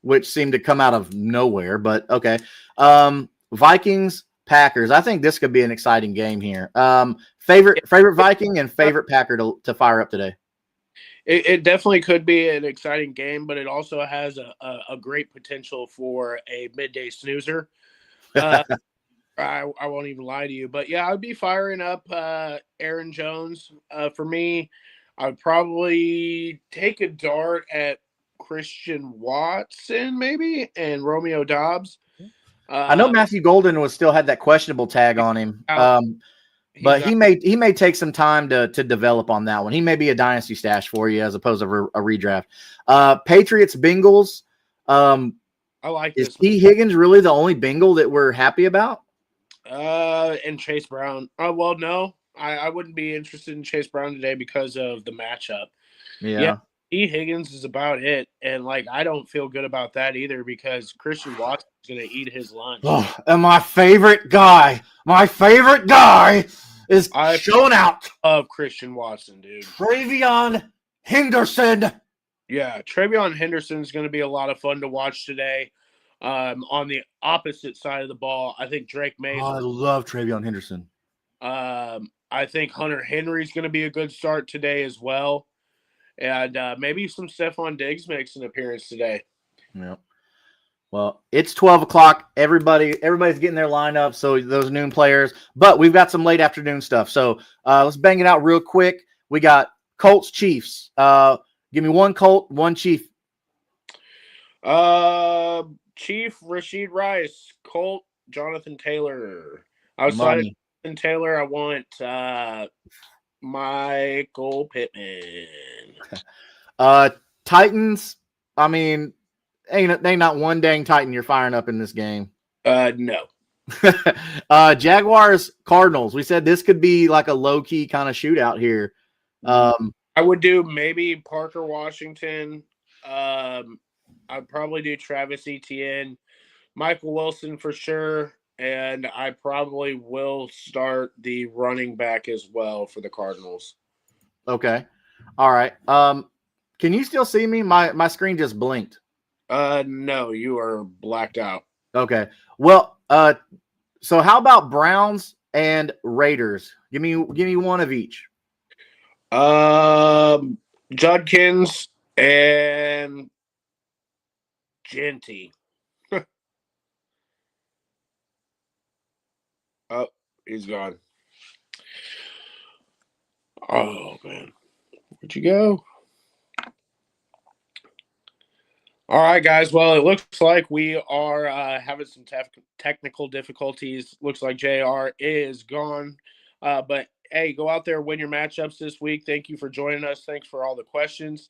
Which seemed to come out of nowhere, but okay. Vikings, Packers. I think this could be an exciting game here. Favorite Viking and favorite Packer to fire up today? It definitely could be an exciting game, but it also has a great potential for a midday snoozer. I won't even lie to you, but yeah, I'd be firing up Aaron Jones. For me, I would probably take a dart at Christian Watson, maybe, and Romeo Dobbs. I know Matthew Golden still had that questionable tag on him, but he may take some time to develop on that one. He may be a dynasty stash for you as opposed to a redraft. Patriots Bengals. I like is this. T. Higgins really the only Bengal that we're happy about? And Chase Brown. Well, no, I wouldn't be interested in Chase Brown today because of the matchup. Yeah, T. Higgins is about it, and like I don't feel good about that either because Christian Watson is going to eat his lunch. Oh, and my favorite guy is showing out of Christian Watson, dude. Travion Henderson. Yeah, Travion Henderson is going to be a lot of fun to watch today. On the opposite side of the ball, I think Drake May. I love Travion Henderson. I think Hunter Henry is going to be a good start today as well. And maybe some Stephon Diggs makes an appearance today. Yeah. Well, it's 12 o'clock. Everybody's getting their lineup, so those noon players. But we've got some late afternoon stuff. So let's bang it out real quick. We got Colts Chiefs. Give me one Colt, one Chief. Chief Rashid Rice, Colt Jonathan Taylor. Outside of Jonathan Taylor, I want Michael Pittman. Titans. I mean, ain't not one dang Titan you're firing up in this game. No. Jaguars, Cardinals. We said this could be like a low key kind of shootout here. I would do maybe Parker Washington. I'd probably do Travis Etienne, Michael Wilson for sure, and I probably will start the running back as well for the Cardinals. Okay. All right. Can you still see me? My screen just blinked. No, you are blacked out. Okay. Well, so how about Browns and Raiders? Give me one of each. Judkins and Genty. Oh, he's gone. Oh man, where'd you go? All right, guys. Well, it looks like we are having some technical difficulties. Looks like JR is gone. But hey, go out there, win your matchups this week. Thank you for joining us. Thanks for all the questions.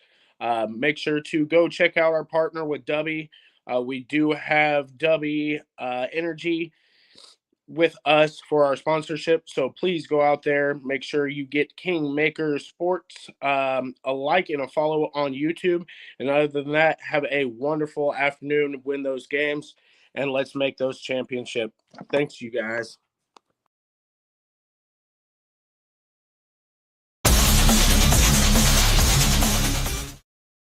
Make sure to go check out our partner with Dubby. We do have Dubby Energy with us for our sponsorship. So please go out there. Make sure you get Kingmaker Sports a like and a follow on YouTube. And other than that, have a wonderful afternoon. Win those games, and let's make those championship. Thanks, you guys.